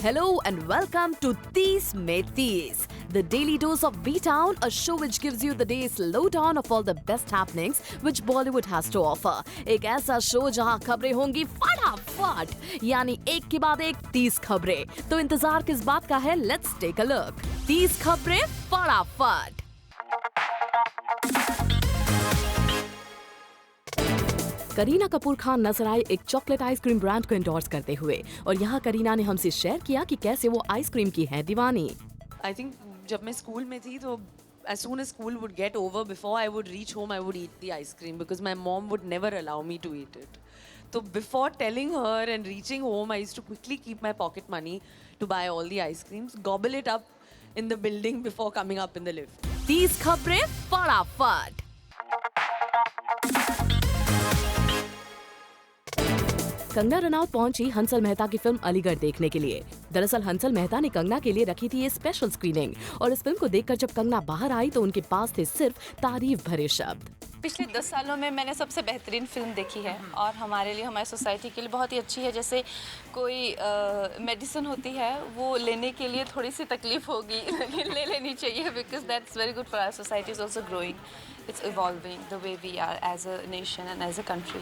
Hello and welcome to 30 Mein 30, the daily dose of B-Town, a show which gives you the day's lowdown of all the best happenings which Bollywood has to offer. एक ऐसा show जहां खबरें होंगी फटाफट, यानी एक के बाद एक 30 खबरें। तो इंतजार किस बात का है? Let's take a look. 30 खबरें फटाफट। करीना कपूर खान नजर आए एक चॉकलेट आइसक्रीम ब्रांड को एंडोर्स करते हुए, और यहाँ करीना ने हमसे शेयर किया कि कैसे वो आइसक्रीम की है दीवानी। आई थिंक जब मैं स्कूल में थी तो as soon as school would get over, before I would reach home, I would eat the ice cream because my mom would never allow me to eat it. So before telling her and reaching home, I used to quickly keep my pocket money to buy all the ice creams, gobble it up in the building before coming up in the lift. 30 खबरें फटाफट। कंगना रनौत पहुंची हंसल मेहता की film Aligarh देखने के लिए। दरअसल हंसल मेहता ने कंगना के लिए रखी थी ये स्पेशल स्क्रीनिंग, और इस फिल्म को देखकर जब कंगना बाहर आई तो उनके पास थे सिर्फ तारीफ भरे शब्द। पिछले 10 सालों में मैंने सबसे बेहतरीन फिल्म देखी है और हमारे लिए, हमारी सोसाइटी के लिए बहुत ही अच्छी है। जैसे कोई मेडिसिन होती है, वो लेने के लिए थोड़ी सी तकलीफ होगी लेकिन ले लेनी चाहिए, because that's very good for our society is also growing, it's evolving the way we are as a nation and as a country,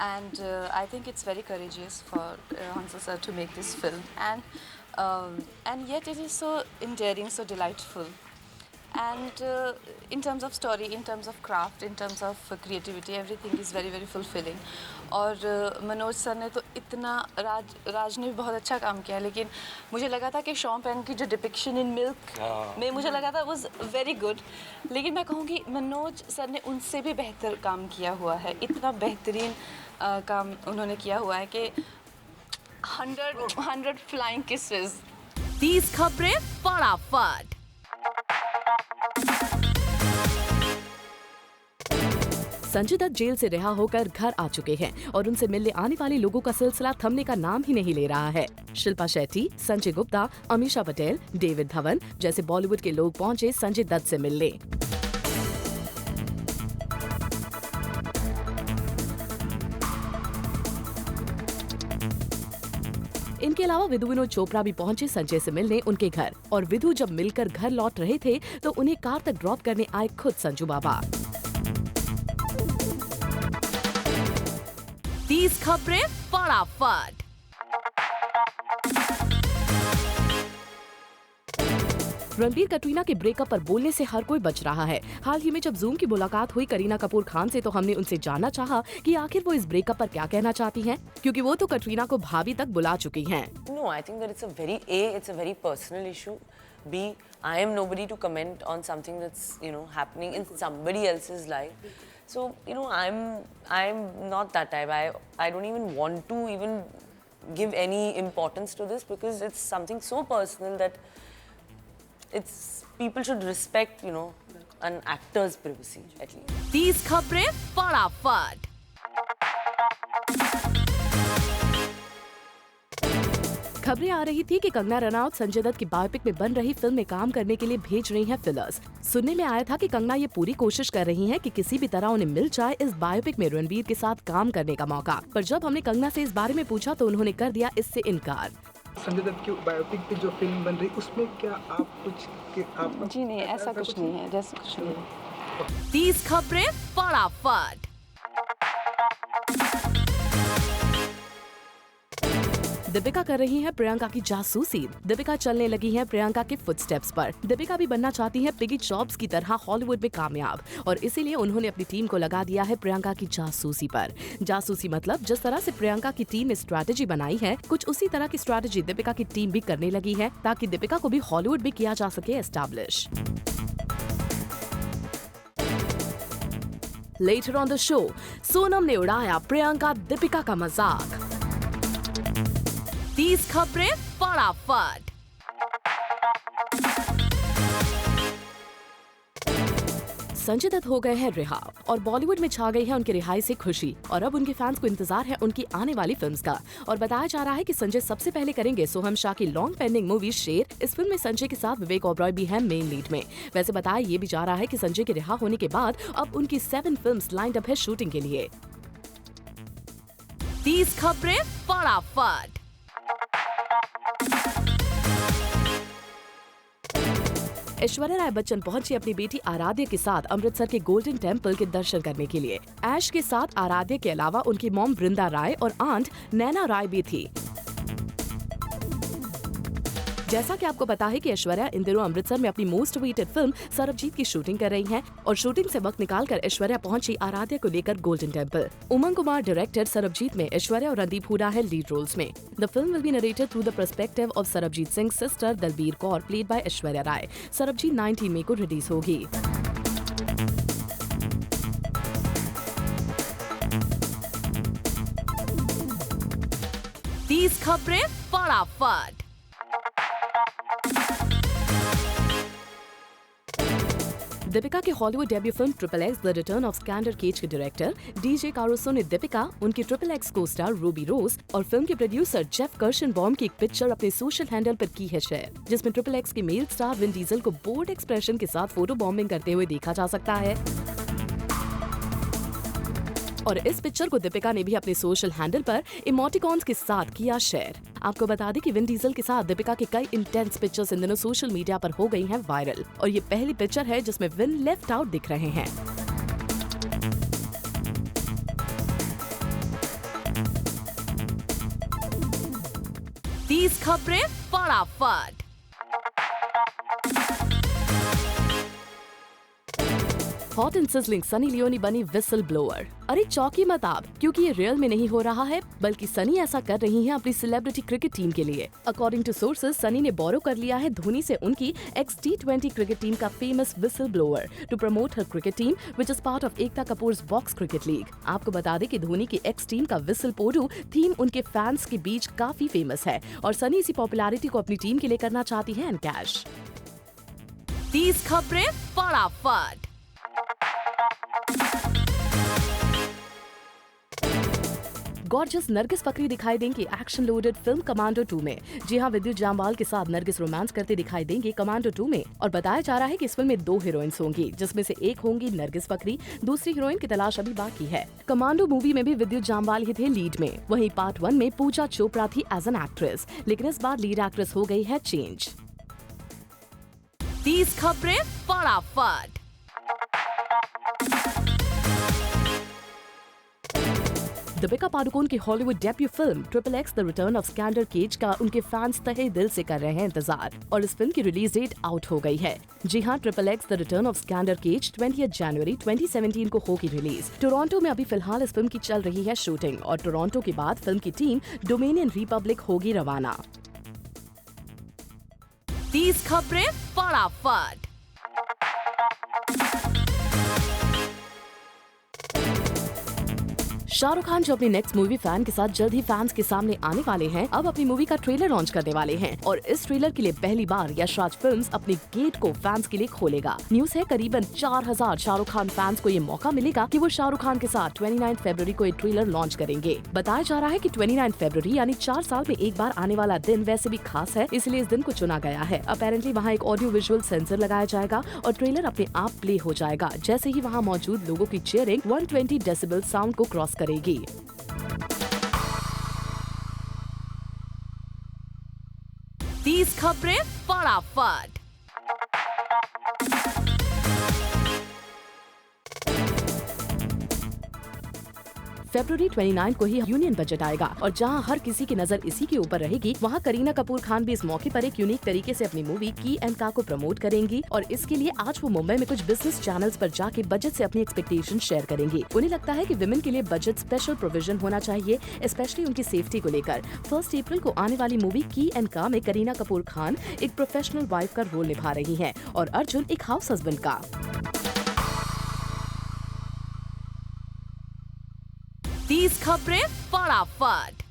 and I think it's very courageous for Hansal sir to make this film, and yet it is so endearing, so delightful, and in terms of story, in terms of craft, in terms of creativity, everything is very very fulfilling. और Manoj sir ने तो इतना, राज ने भी बहुत अच्छा काम किया, लेकिन मुझे लगा था कि शॉन पेन की जो डिपिक्शन इन मिल्क में मुझे लगा था वाज वेरी गुड, लेकिन मैं कहूँगी मनोज सर ने उनसे भी बेहतर काम किया हुआ है। इतना बेहतरीन काम उन्होंने किया हुआ है कि 100 फ्लाइंग किसेस। 30 खबरें फटाफट। संजय दत्त जेल से रिहा होकर घर आ चुके हैं और उनसे मिलने आने वाले लोगों का सिलसिला थमने का नाम ही नहीं ले रहा है। शिल्पा शेट्टी, संजय गुप्ता, अमीषा पटेल, डेविड धवन जैसे बॉलीवुड के लोग पहुंचे संजय दत्त से मिलने। इनके अलावा विधु विनोद चोपड़ा भी पहुंचे संजय से मिलने उनके घर, और विधु जब मिलकर घर लौट रहे थे तो उन्हें कार तक ड्रॉप करने आए खुद संजू बाबा। 30 खबरें फटाफट। रणबीर कटरीना के ब्रेकअप पर बोलने से हर कोई बच रहा है। हाल ही में जब जूम की मुलाकात हुई करीना कपूर खान से, तो हमने उनसे जानना चाहा कि आखिर वो इस ब्रेकअप पर क्या कहना चाहती हैं, क्योंकि वो तो कटरीना को भाभी तक बुला चुकी हैं। No, I think that it's a very personal issue. B, I am nobody to comment on something that's, happening in somebody else's life. So, I'm not that type. I don't even want to even give any importance to this because it's something so personal that people should respect, an actor's privacy at least. 30 खबरें फटाफट। खबरें आ रही थी कि कंगना रनौत संजय दत्त की biopic में बन रही फिल्म में काम करने के लिए भेज रही हैं फिलर्स। सुनने में आया था कि कंगना ये पूरी कोशिश कर रही हैं कि किसी भी तरह उन्हें मिल जाए इस बायोपिक में रणबीर के साथ काम करने का मौका, पर जब हमने कंगना से इस बारे में पूछा तो उन्होंने कर दिया इससे इनकार। संजय दत्त की बायोपिक पे जो फिल्म बन रही, उसमें क्या आप कुछ जी नहीं, ऐसा कुछ नहीं है, जैसे कुछ नहीं। 30 खबरें फटाफट। दीपिका कर रही हैं प्रियंका की जासूसी। दीपिका चलने लगी हैं प्रियंका के फुटस्टेप्स पर। दीपिका भी बनना चाहती हैं पिगी चॉप्स की तरह हॉलीवुड में कामयाब, और इसीलिए उन्होंने अपनी टीम को लगा दिया है प्रियंका की जासूसी पर। जासूसी मतलब जिस तरह से प्रियंका की टीम ने स्ट्रैटेजी बनाई है, कुछ उसी तरह की स्ट्रैटेजी दीपिका की टीम भी करने लगी है, ताकि दीपिका को भी हॉलीवुड में किया जा सके establish. Later on the show, Sonam ने उड़ाया प्रियंका दीपिका का मजाक। 30 खबरें फटाफट। संजय दत्त हो गए हैं रिहा और बॉलीवुड में छा गई है उनकी रिहाई से खुशी, और अब उनके फैंस को इंतजार है उनकी आने वाली फिल्म्स का। और बताया जा रहा है कि संजय सबसे पहले करेंगे सोहम शाह की लॉन्ग पेंडिंग मूवी शेर। इस फिल्म में संजय के साथ विवेक ओबरॉय भी हैं मेन लीड में। वैसे बताया ये भी जा रहा है कि संजय के रिहा होने के बाद अब उनकी 7 फिल्म्स लाइंड अप है शूटिंग के लिए। 30 खबरें फटाफट। ऐश्वर्या राय बच्चन पहुंची अपनी बेटी आराध्या के साथ अमृतसर के गोल्डन टेम्पल के दर्शन करने के लिए। ऐश के साथ आराध्या के अलावा उनकी मॉम वृंदा राय और आंट नैना राय भी थी। जैसा कि आपको पता है कि ऐश्वर्या इन दिनों अमृतसर में अपनी मोस्ट अवेटेड फिल्म सरबजीत की शूटिंग कर रही हैं और शूटिंग से वक्त निकालकर ऐश्वर्या पहुंची आराध्या को लेकर Golden Temple. Umang Kumar director Sarbjit में ऐश्वर्या और रणदीप हुडा है लीड रोल्स में। The film will be narrated through the perspective of Sarbjit Singh sister Dalbir Kaur played by Aishwarya Rai. Sarbjit 19 मई को रिलीज होगी। तीस खबरें फटाफट। दीपिका के Hollywood debut film triple X the return of Xander Cage के डायरेक्टर डीजे कारुसो ने दीपिका, उनकी ट्रिपल एक्स को स्टार रूबी रोज और फिल्म के प्रोड्यूसर जेफ कर्शनबॉम की एक पिक्चर अपने सोशल हैंडल पर की है शेयर, जिसमें ट्रिपल एक्स के मेल स्टार विन डीजल को बोल्ड एक्सप्रेशन के साथ फोटो बॉम्बिंग करते हुए देखा जा सकता है। और इस पिक्चर को दीपिका ने भी अपने सोशल हैंडल पर इमोटिकॉन्स के साथ किया शेयर। आपको बता दें कि विन डीजल के साथ दीपिका की कई इंटेंस पिक्चर्स इन दिनों सोशल मीडिया पर हो गई हैं वायरल और ये पहली पिक्चर है जिसमें विन लेफ्ट आउट दिख रहे हैं। तीस खबरें फटाफट। Hot and sizzling Sunny Leone बनी विसल ब्लोअर। अरे चौकी मत आप, क्योंकि ये रियल में नहीं हो रहा है, बल्कि सनी ऐसा कर रही हैं अपनी सेलिब्रिटी क्रिकेट टीम के लिए। अकॉर्डिंग टू सोर्सेज, सनी ने बोरो कर लिया है धोनी से उनकी एक्स T20 क्रिकेट टीम का famous whistle blower to promote her cricket team which is part of Ekta Kapoor's box cricket league. आपको बता दें कि धोनी की एक्स टीम का विसल पोडू थीम उनके फैंस के बीच काफी फेमस है और सनी इसी पॉपुलैरिटी को अपनी टीम के लिए करना चाहती है कैश। 30 खबरें फटाफट। गॉर्जियस नरगिस फकरी दिखाई देंगी एक्शन लोडेड फिल्म कमांडो 2 में। जी हां, विद्युत जामवाल के साथ नरगिस रोमांस करते दिखाई देंगे कमांडो 2 में और बताया जा रहा है कि इस फिल्म में 2 हीरोइंस होंगी, जिसमें से एक होंगी नरगिस फकरी, दूसरी हीरोइन की तलाश अभी बाकी है। कमांडो मूवी में भी विद्युत जामवाल ही थे लीड में। वहीं पार्ट 1 में पूजा चोपड़ा थी एज एन एक्ट्रेस, लेकिन इस बार लीड एक्ट्रेस हो गई है चेंज। 30 खबरें फटाफट। दीपिका पादुकोण की Hollywood debut film triple X the return of Xander Cage का उनके फैंस तहे दिल से कर रहे हैं इंतजार और इस फिल्म की रिलीज डेट आउट हो गई है। जी हां, triple X the return of Xander Cage 20 जनवरी 2017 को होगी रिलीज। टोरंटो में अभी फिलहाल इस फिल्म की चल रही है शूटिंग और टोरंटो के बाद फिल्म की टीम डोमिनियन रिपब्लिक होगी रवाना। 30 खबरें फटाफट। शाहरुख खान जो अपनी नेक्स्ट मूवी फैन के साथ जल्द ही फैंस के सामने आने वाले हैं, अब अपनी मूवी का ट्रेलर लॉन्च करने वाले हैं और इस ट्रेलर के लिए पहली बार यश राज फिल्म्स अपने गेट को फैंस के लिए खोलेगा। न्यूज है करीबन 4000 शाहरुख खान फैंस को ये मौका मिलेगा कि वो शाहरुख खान के साथ 29 फरवरी को ये ट्रेलर लॉन्च करेंगे। बताया जा रहा है कि 29 फरवरी यानी 4 साल में एक बार आने वाला दिन वैसे भी खास है, इसलिए इस दिन को चुना गया है। अपेरेंटली वहाँ एक ऑडियो विजुअल सेंसर लगाया जाएगा और ट्रेलर अपने आप प्ले हो जाएगा जैसे ही वहाँ मौजूद लोगों की चीयरिंग 120 डेसिबल साउंड को क्रॉस करेगी। 30 खबरें फटाफट। फरवरी 29 को ही यूनियन बजट आएगा और जहां हर किसी की नजर इसी के ऊपर रहेगी, वहां करीना कपूर खान भी इस मौके पर एक यूनिक तरीके से अपनी मूवी की एंड का को प्रमोट करेंगी और इसके लिए आज वो मुंबई में कुछ बिजनेस चैनल्स पर जाके बजट से अपनी एक्सपेक्टेशन शेयर करेंगी। उन्हें लगता है कि विमेन के लिए बजट स्पेशल प्रोविजन होना चाहिए, स्पेशली उनकी सेफ्टी को लेकर। 1 अप्रैल को आने वाली मूवी की एंड का में करीना कपूर खान एक प्रोफेशनल वाइफ का रोल निभा रही है और अर्जुन एक हाउस हस्बैंड का। 30 खबरें फटाफट।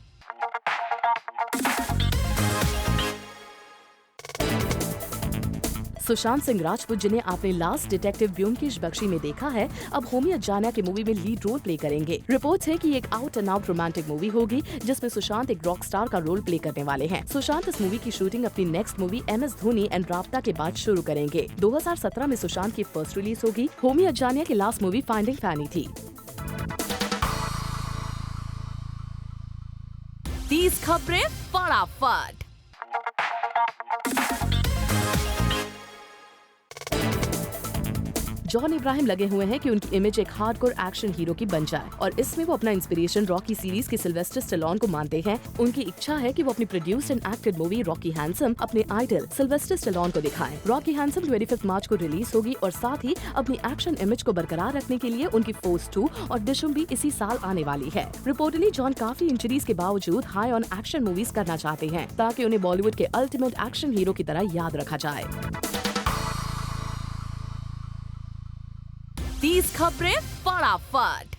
सुशांत सिंह राजपूत, जिन्हें आपने लास्ट डिटेक्टिव ब्योमकेश बख्शी में देखा है, अब होमी अजानिया की मूवी में लीड रोल प्ले करेंगे। रिपोर्ट्स है कि ये एक out and out romantic movie होगी जिसमें सुशांत एक रॉक स्टार का रोल प्ले करने वाले हैं। सुशांत इस मूवी की शूटिंग अपनी next movie MS Dhoni and राब्ता के बाद शुरू करेंगे। 2017 में सुशांत की फर्स्ट रिलीज होगी। होमी अजानिया की लास्ट मूवी फाइंडिंग फैनी थी। 30 खबरें फटाफट। जॉन इब्राहिम लगे हुए हैं कि उनकी इमेज एक हार्डकोर एक्शन हीरो की बन जाए और इसमें वो अपना इंस्पिरेशन रॉकी सीरीज के सिल्वेस्टर स्टेलोन को मानते हैं। उनकी इच्छा है कि वो अपनी produced and acted movie Rocky handsome अपने आइडल सिल्वेस्टर स्टेलोन को दिखाएं। रॉकी हैंडसम 25 मार्च को रिलीज होगी और साथ ही अपनी एक्शन इमेज को बरकरार रखने के लिए उनकी फोर्स 2 ऑडिशन भी इसी साल आने वाली है। रिपोर्टली जॉन काफी इंजरीज के बावजूद हाई ऑन एक्शन मूवीज करना चाहते हैं ताकि उन्हें बॉलीवुड के अल्टीमेट एक्शन हीरो की तरह याद रखा जाए। 30 खबरें फटाफट।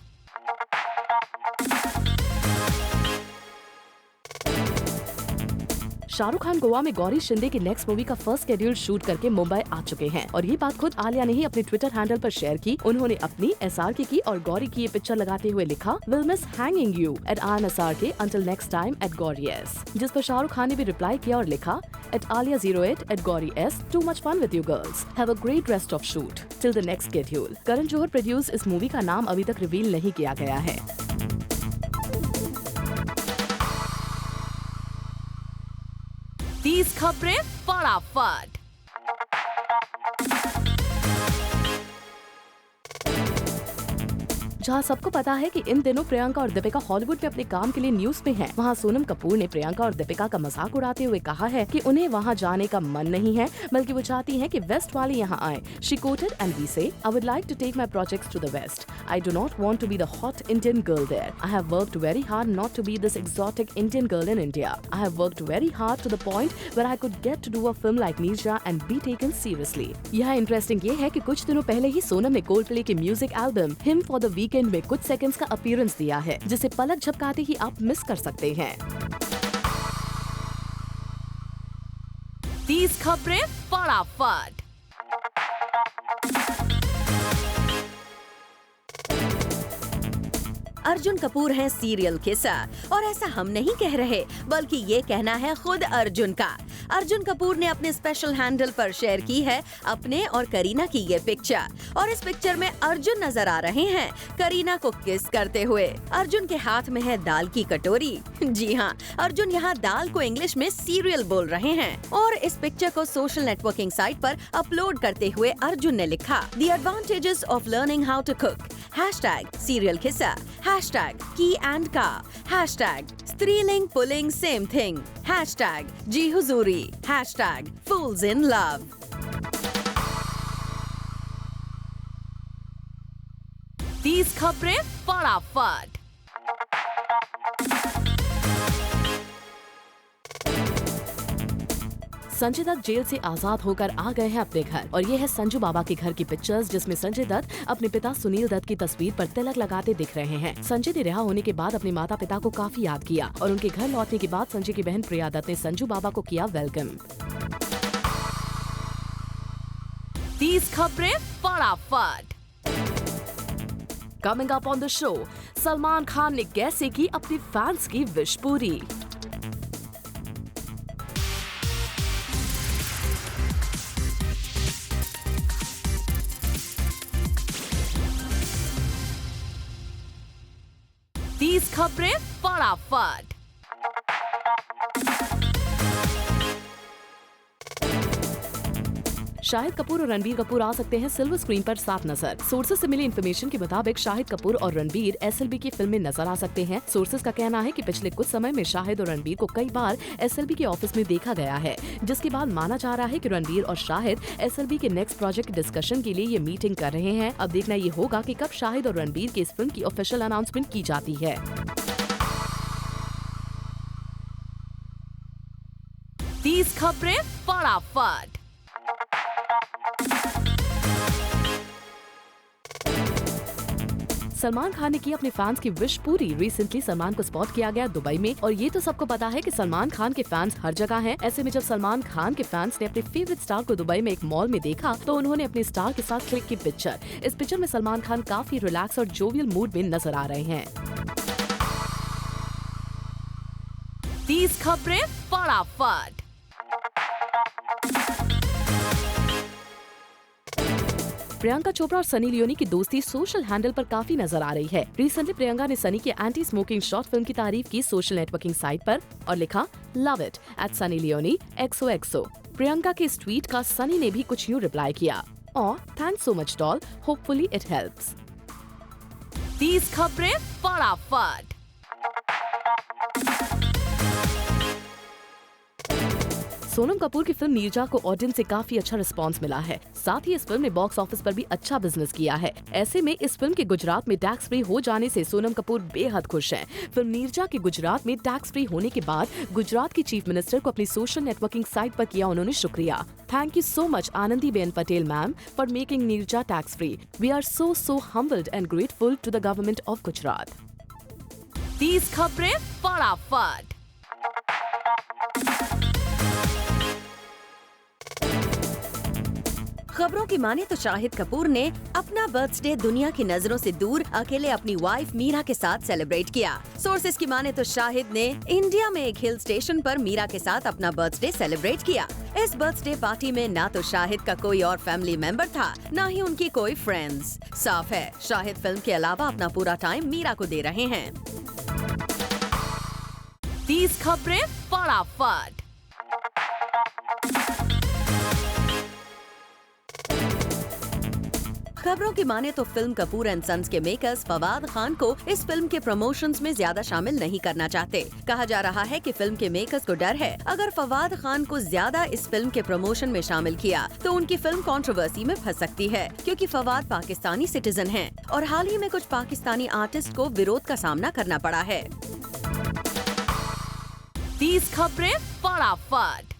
शाहरुख खान गोवा में गौरी शिंदे की नेक्स्ट मूवी का फर्स्ट शेड्यूल शूट करके मुंबई आ चुके हैं और ये बात खुद आलिया ने ही अपने ट्विटर हैंडल पर शेयर की। उन्होंने अपनी SRK की और गौरी की ये पिक्चर लगाते हुए लिखा, will miss hanging you at SRK until next time at Gauri S, जिस पर शाहरुख खान ने भी रिप्लाई किया और लिखा, at Alia 08 at Gauri S, too much fun with you girls, have a great rest of shoot till the next schedule. Karan Johar produce इस movie का नाम अभी तक रिवील नहीं किया गया है। 30 खबरें फटाफट। जहाँ सबको पता है कि इन दिनों प्रियंका और दीपिका हॉलीवुड में अपने काम के लिए न्यूज में हैं, वहाँ सोनम कपूर ने प्रियंका और दीपिका का मजाक उड़ाते हुए कहा है कि उन्हें वहाँ जाने का मन नहीं है, बल्कि वो चाहती हैं कि वेस्ट वाले यहाँ आए। She coated and we say, I would like to take my projects to the west. I do not want to be the hot Indian girl there. I have worked very hard not to be this exotic Indian girl in India. I have worked very hard to the point where I could get to do a film like Neerja and be taken seriously. यहाँ interesting ये है कि कुछ दिनों पहले ही सोनम ने Coldplay के music album him for the weekend में कुछ सेकंड्स का अपीयरेंस दिया है, जिसे पलक झपकाते ही आप मिस कर सकते हैं। 30 खबरें फटाफट। अर्जुन कपूर हैं सीरियल किसर और ऐसा हम नहीं कह रहे, बल्कि ये कहना है खुद अर्जुन का। अर्जुन कपूर ने अपने स्पेशल हैंडल पर शेयर की है अपने और करीना की ये पिक्चर और इस पिक्चर में अर्जुन नजर आ रहे हैं करीना को किस करते हुए। अर्जुन के हाथ में है दाल की कटोरी। जी हाँ, अर्जुन यहाँ दाल को इंग्लिश में सीरियल बोल रहे हैं और इस पिक्चर को सोशल नेटवर्किंग साइट पर अपलोड करते हुए अर्जुन ने लिखा, the advantages of learning how to cook, #serial kisser, #key and ka, #स्त्रीलिंग पुलिंग सेम थिंग, #जी हुजूरी, #fools in love। 30 खबरें फटाफट। संजय दत्त जेल से आजाद होकर आ गए हैं अपने घर और ये है संजू बाबा के घर की पिक्चर्स, जिसमें संजय दत्त अपने पिता सुनील दत्त की तस्वीर पर तिलक लगाते दिख रहे हैं। संजय ने रिहा होने के बाद अपने माता पिता को काफी याद किया और उनके घर लौटने के बाद संजय की बहन प्रिया दत्त ने संजू बाबा को किया वेलकम। 30 खबरें फटाफट। Coming up on the show, Salman Khan ने कैसे की अपनी फैंस की विश पूरी। खबरें फटाफट। शाहिद कपूर और रणबीर कपूर आ सकते हैं सिल्वर स्क्रीन पर साफ नजर। सोर्सेज से मिली इन्फॉर्मेशन के मुताबिक शाहिद कपूर और रणबीर SLB की फिल्म में नजर आ सकते हैं। सोर्सेज का कहना है कि पिछले कुछ समय में शाहिद और रणबीर को कई बार SLB के ऑफिस में देखा गया है, जिसके बाद माना जा रहा है कि रणबीर और शाहिद SLB के नेक्स्ट प्रोजेक्ट डिस्कशन के लिए ये मीटिंग कर रहे हैं। अब देखना ये होगा कि कब शाहिद और रणबीर की इस फिल्म की ऑफिशियल अनाउंसमेंट की जाती है। 30 खबरें फटाफट। सलमान खान ने की अपने फैंस की विश पूरी। रिसेंटली सलमान को स्पॉट किया गया दुबई में और ये तो सबको पता है कि सलमान खान के फैंस हर जगह हैं। ऐसे में जब सलमान खान के फैंस ने अपने फेवरेट स्टार को दुबई में एक मॉल में देखा तो उन्होंने अपने स्टार के साथ क्लिक की पिक्चर। इस पिक्चर में सलमान खान काफी रिलैक्स और जोवियल मूड में नजर आ रहे हैं। 30 खबरें फटाफट। प्रियंका चोपड़ा और सनी लियोनी की दोस्ती सोशल हैंडल पर काफी नजर आ रही है। रिसेंटली प्रियंका ने सनी की एंटी स्मोकिंग शॉर्ट फिल्म की तारीफ की सोशल नेटवर्किंग साइट पर और लिखा, love it @ Sunny Leone XOXO। Priyanka के इस ट्वीट का सनी ने भी कुछ यूं रिप्लाई किया, और thanks so much doll, hopefully it helps. 30 खबरें फटाफट। सोनम कपूर की फिल्म नीरजा को ऑडियंस से काफी अच्छा रिस्पांस मिला है। साथ ही इस फिल्म ने बॉक्स ऑफिस पर भी अच्छा बिजनेस किया है। ऐसे में इस फिल्म के गुजरात में टैक्स फ्री हो जाने से सोनम कपूर बेहद खुश हैं। फिल्म नीरजा के गुजरात में टैक्स फ्री होने के बाद गुजरात की चीफ मिनिस्टर को अपनी सोशल नेटवर्किंग साइट पर किया उन्होंने शुक्रिया। Thank you so much Anandiben Patel ma'am for making Neerja tax free. We are so humbled and grateful to the government of Gujarat. 30 खबरें फटाफट। खबरों की माने तो शाहिद कपूर ने अपना बर्थडे दुनिया की नजरों से दूर अकेले अपनी वाइफ मीरा के साथ सेलिब्रेट किया। सोर्सेस की माने तो शाहिद ने इंडिया में एक हिल स्टेशन पर मीरा के साथ अपना बर्थडे सेलिब्रेट किया। इस बर्थडे पार्टी में ना तो शाहिद का कोई और फैमिली मेंबर था, ना ही उनकी कोई फ्रेंड्स। साफ है शाहिद फिल्म के अलावा अपना पूरा टाइम मीरा को दे रहे हैं। 30 खबरें फटाफट। खबरों की माने तो फिल्म कपूर एंड सन्स के मेकर्स फवाद खान को इस फिल्म के प्रमोशंस में ज्यादा शामिल नहीं करना चाहते। कहा जा रहा है कि फिल्म के मेकर्स को डर है अगर फवाद खान को ज्यादा इस फिल्म के प्रमोशन में शामिल किया तो उनकी फिल्म कंट्रोवर्सी में फंस सकती है, क्योंकि फवाद पाकिस्तानी सिटीजन हैं और हाल ही में कुछ पाकिस्तानी आर्टिस्ट को विरोध का सामना करना पड़ा है। 30 खबरें फटाफट।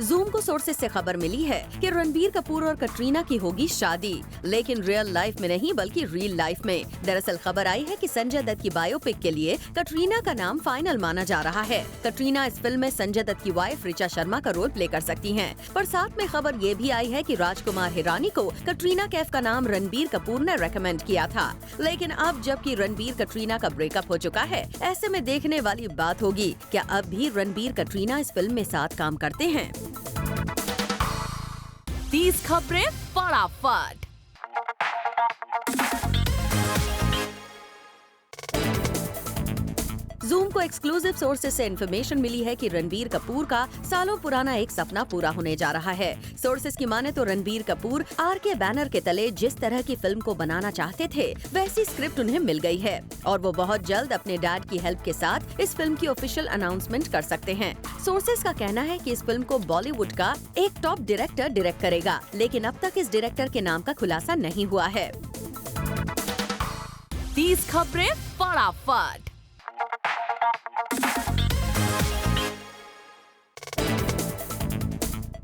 जूम को सोर्सेस से खबर मिली है कि रणबीर कपूर और कटरीना की होगी शादी, लेकिन रियल लाइफ में नहीं बल्कि रियल लाइफ में। दरअसल खबर आई है कि संजय दत्त की बायोपिक के लिए कटरीना का नाम फाइनल माना जा रहा है। कटरीना इस फिल्म में संजय दत्त की वाइफ ऋचा शर्मा का रोल प्ले कर सकती हैं। पर साथ में खबर ये भी आई है कि राजकुमार हिरानी को कटरीना कैफ का नाम रणबीर कपूर ने रेकमेंड किया था। लेकिन अब जबकि रणबीर कटरीना का ब्रेकअप हो चुका है, ऐसे में देखने वाली बात होगी क्या अब भी रणबीर कटरीना इस फिल्म में साथ काम करते हैं। 30 खबरें फटाफट। जूम को एक्सक्लूसिव सोर्सेज से इन्फॉर्मेशन मिली है कि रणबीर कपूर का सालों पुराना एक सपना पूरा होने जा रहा है। सोर्सेज की माने तो रणबीर कपूर आरके बैनर के तले जिस तरह की फिल्म को बनाना चाहते थे वैसी स्क्रिप्ट उन्हें मिल गई है और वो बहुत जल्द अपने डैड की हेल्प के साथ इस फिल्म की ऑफिशियल अनाउंसमेंट कर सकते हैं। सोर्सेज का कहना है कि इस फिल्म को बॉलीवुड का एक टॉप डायरेक्टर डायरेक्ट करेगा, लेकिन अब तक इस डायरेक्टर के नाम का खुलासा नहीं हुआ है। 30 खबरें फटाफट।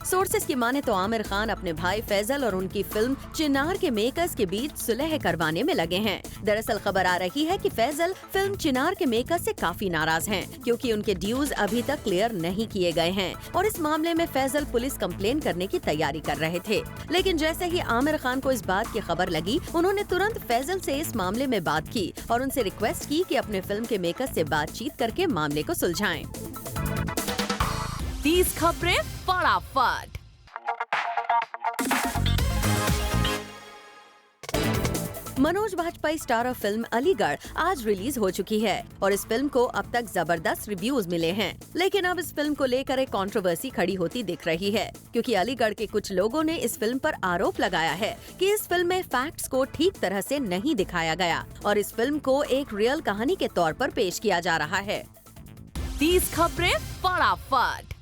सोर्सेस की माने तो आमिर खान अपने भाई फैजल और उनकी फिल्म चिनार के मेकर्स के बीच सुलह करवाने में लगे हैं। दरअसल खबर आ रही है कि फैजल फिल्म चिनार के मेकर्स से काफी नाराज हैं, क्योंकि उनके ड्यूज अभी तक क्लियर नहीं किए गए हैं और इस मामले में फैजल पुलिस कंप्लेन करने की तैयारी कर रहे थे। लेकिन जैसे ही आमिर खान को इस बात की खबर लगी, उन्होंने तुरंत फैजल से इस मामले में बात की और उनसे रिक्वेस्ट की कि अपने फिल्म के मेकर्स से बातचीत करके मामले को सुलझाएं। 30 खबरें फटाफट। मनोज बाजपेयी स्टारर फिल्म अलीगढ़ आज रिलीज हो चुकी है और इस फिल्म को अब तक जबरदस्त रिव्यूज मिले हैं। लेकिन अब इस फिल्म को लेकर एक कंट्रोवर्सी खड़ी होती दिख रही है, क्योंकि अलीगढ़ के कुछ लोगों ने इस फिल्म पर आरोप लगाया है कि इस फिल्म में फैक्ट्स को ठीक तरह से नहीं दिखाया गया और इस फिल्म को एक रियल कहानी के तौर पर पेश किया जा रहा है। 30 खबरें फटाफट।